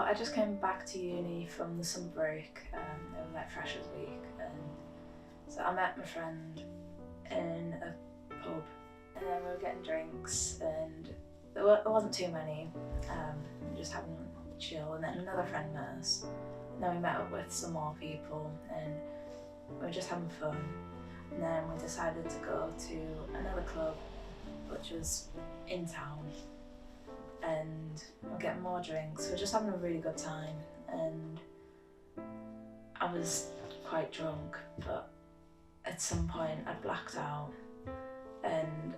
I just came back to uni from the summer break, it was like Freshers Week, and so I met my friend in a pub, and then we were getting drinks, and there wasn't too many, we were just having a chill, and then another friend met us, and then we met up with some more people, and we were just having fun, and then we decided to go to another club, which was in town, and we're getting more drinks. We're just having a really good time, and I was quite drunk, but at some point I blacked out and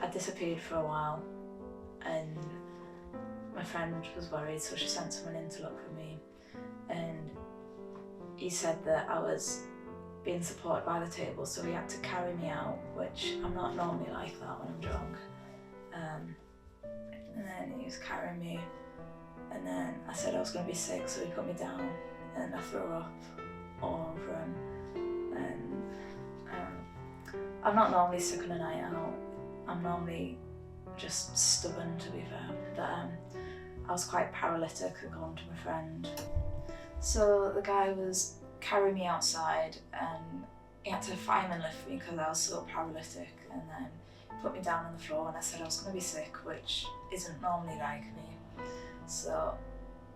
I disappeared for a while, and my friend was worried, so she sent someone in to look for me, and he said that I was being supported by the table, so he had to carry me out, which I'm not normally like that when I'm drunk. And then he was carrying me, and then I said I was going to be sick, so he put me down, and I threw up all over him. And I'm not normally sick on a night out. I'm normally just stubborn, to be fair. But I was quite paralytic according to my friend. So the guy was carrying me outside, and he had to fireman lift me because I was so paralytic, and then put me down on the floor, and I said I was going to be sick, which isn't normally like me. So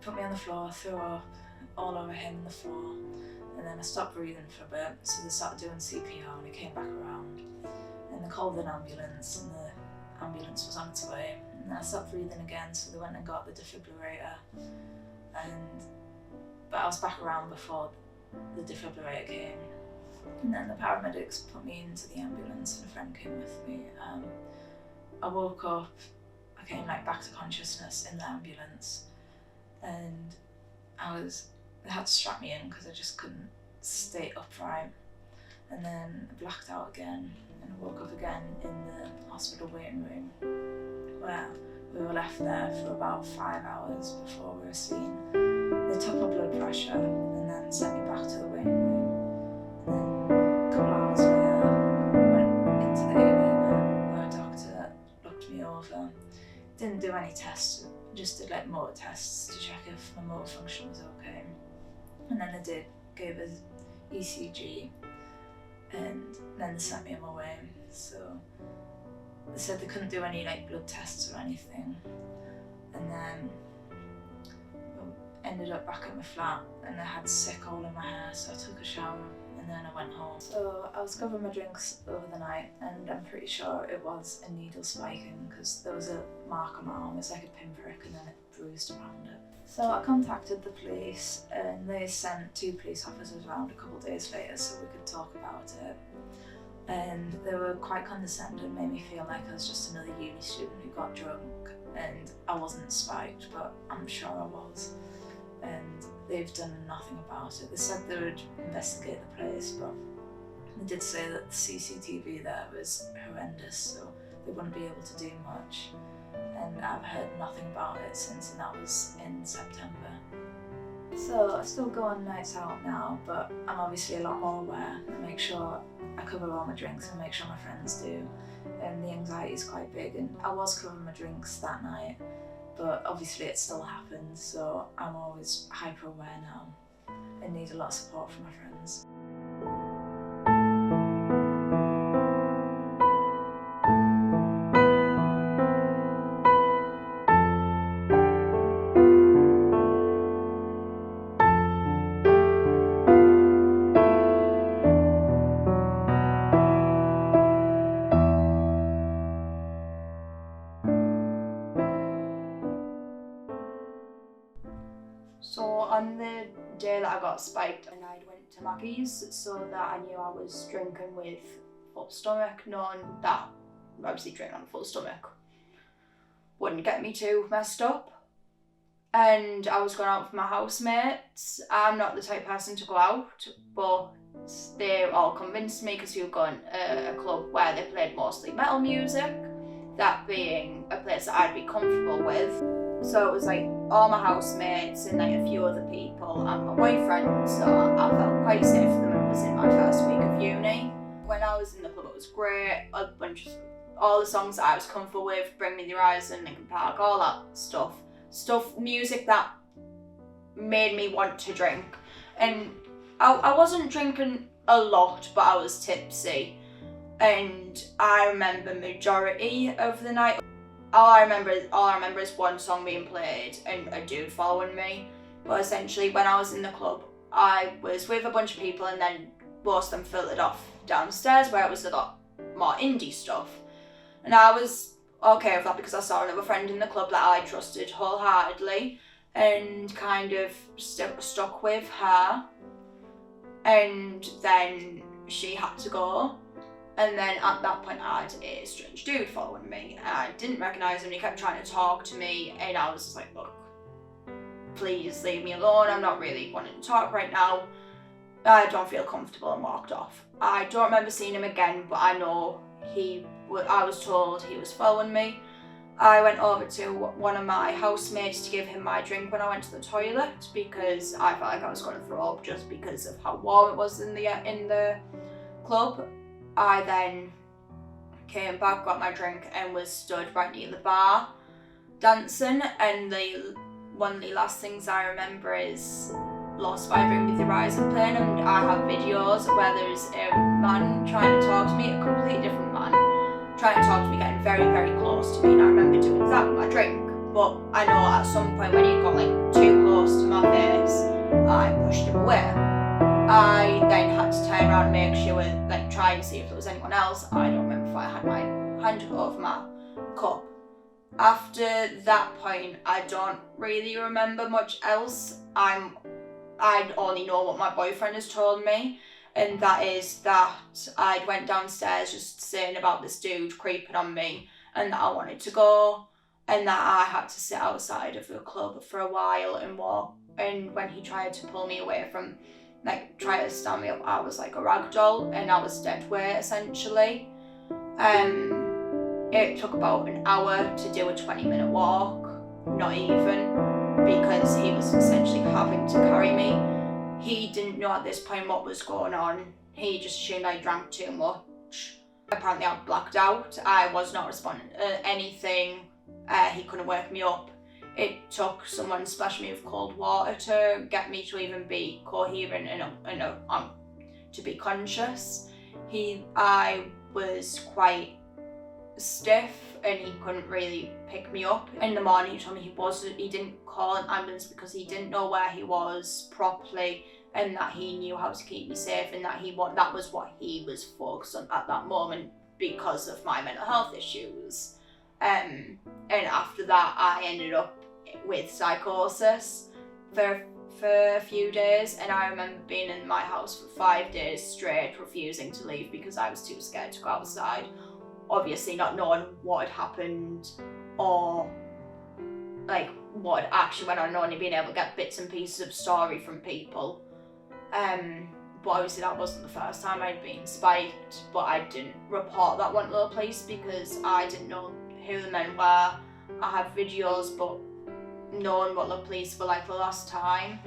put me on the floor, threw up all over him on the floor, and then I stopped breathing for a bit, so they started doing CPR, and I came back around, and they called an ambulance, and the ambulance was on its way, and I stopped breathing again, so they went and got the defibrillator, but I was back around before the defibrillator came. And then the paramedics put me into the ambulance, and a friend came with me. I woke up, I came back to consciousness in the ambulance, and they had to strap me in because I just couldn't stay upright. And then I blacked out again, and I woke up again in the hospital waiting room, where we were left there for about 5 hours before we were seen. They took my blood pressure and then sent me back to the waiting room. A couple hours later, I went into the A&E where a doctor looked me over. Didn't do any tests, just did motor tests to check if my motor function was okay. And then they gave us ECG, and then they sent me on my way. So they said they couldn't do any blood tests or anything. And then I ended up back at my flat, and I had sick all in my hair, so I took a shower, and then I went home. So I was covering my drinks over the night, and I'm pretty sure it was a needle spiking because there was a mark on my arm. It's like a pinprick, and then it bruised around it. So I contacted the police, and they sent 2 police officers around a couple of days later so we could talk about it. And they were quite condescending, made me feel like I was just another uni student who got drunk, and I wasn't spiked, but I'm sure I was. And they've done nothing about it. They said they would investigate the place, but they did say that the CCTV there was horrendous, so they wouldn't be able to do much. And I've heard nothing about it since, and that was in September. So I still go on nights out now, but I'm obviously a lot more aware. I make sure I cover all my drinks and make sure my friends do. And the anxiety is quite big, and I was covering my drinks that night, but obviously it still happens, so I'm always hyper aware now and need a lot of support from my friends. So on the day that I got spiked, and I went to Maggie's so that I knew I was drinking with full stomach, knowing that obviously drinking on a full stomach wouldn't get me too messed up. And I was going out with my housemates. I'm not the type of person to go out, but they all convinced me because we were going to a club where they played mostly metal music, that being a place that I'd be comfortable with. So it was all my housemates and a few other people and my boyfriend, so I felt quite safe with them. It was in my first week of uni. When I was in the club, it was great. A bunch of all the songs that I was comfortable with, Bring Me the Horizon, Linkin Park, all that stuff. Music that made me want to drink. And I wasn't drinking a lot, but I was tipsy. And I remember majority of the night, all I remember is one song being played and a dude following me. But essentially, when I was in the club, I was with a bunch of people, and then most of them filtered off downstairs where it was a lot more indie stuff. And I was okay with that because I saw another friend in the club that I trusted wholeheartedly and kind of stuck with her. And then she had to go. And then at that point, I had a strange dude following me. I didn't recognise him, and he kept trying to talk to me, and I was just like, look, please leave me alone. I'm not really wanting to talk right now. I don't feel comfortable, and walked off. I don't remember seeing him again, but I know I was told he was following me. I went over to one of my housemates to give him my drink when I went to the toilet because I felt like I was going to throw up just because of how warm it was in the club. I then came back, got my drink, and was stood right near the bar dancing. And one of the last things I remember is Lost by Bring Me the Horizon playing, and I have videos where there's a man trying to talk to me, a completely different man, trying to talk to me, getting very, very close to me. And I remember doing that with my drink. But I know at some point when he got like too close to my face, I pushed him away. I then had to turn around and make sure, like, try and see if there was anyone else. I don't remember if I had my hand over my cup. After that point, I don't really remember much else. I only know what my boyfriend has told me, and that is that I went downstairs just saying about this dude creeping on me, and that I wanted to go, and that I had to sit outside of the club for a while and walk. And when he tried to pull me away from, like, try to stand me up, I was like a rag doll, and I was dead weight essentially. It took about an hour to do a 20-minute walk, not even, because he was essentially having to carry me. He didn't know at this point what was going on. He just assumed I drank too much. Apparently I blacked out. I was not responding to anything. He couldn't wake me up. It took someone splashing me with cold water to get me to even be coherent and to be conscious. I was quite stiff and he couldn't really pick me up. In the morning he told me he didn't call an ambulance because he didn't know where he was properly, and that he knew how to keep me safe, and that was what he was focused on at that moment because of my mental health issues. And after that I ended up with psychosis for a few days, and I remember being in my house for 5 days straight, refusing to leave because I was too scared to go outside, obviously not knowing what had happened or like what actually went on, only being able to get bits and pieces of story from people. But obviously that wasn't the first time I'd been spiked, but I didn't report that one to the police because I didn't know who the men were. I have videos, but knowing what the police were like the last time.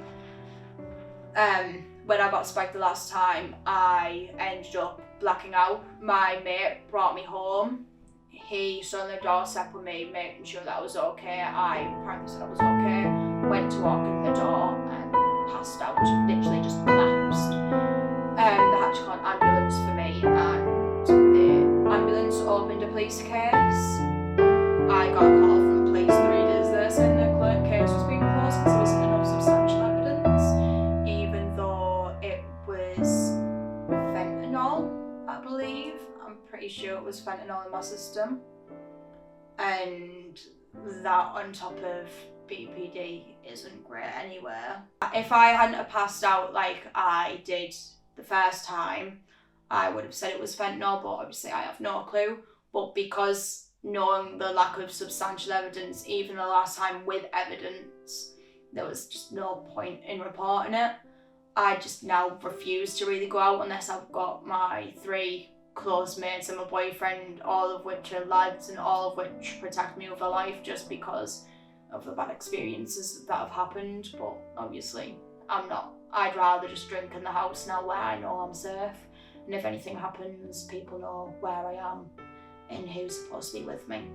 When I got spiked the last time, I ended up blacking out. My mate brought me home. He stood on the doorstep with me, making sure that I was okay. I apparently said I was okay. Went to walk in the door and passed out, literally just collapsed. They had to call an ambulance for me, and the ambulance opened a police case. I got a call from the police 3 days later saying the case was being closed because there wasn't enough substantial evidence, even though it was fentanyl, I believe. I'm pretty sure it was fentanyl in my system. And that on top of BPD isn't great anywhere. If I hadn't have passed out like I did the first time, I would have said it was fentanyl, but obviously I have no clue. But because knowing the lack of substantial evidence, even the last time with evidence, there was just no point in reporting it. I just now refuse to really go out unless I've got my 3 close mates and my boyfriend, all of which are lads and all of which protect me with their life, just because of the bad experiences that have happened. But obviously I'm not. I'd rather just drink in the house now where I know I'm safe, and if anything happens, people know where I am and who's supposed to be with me.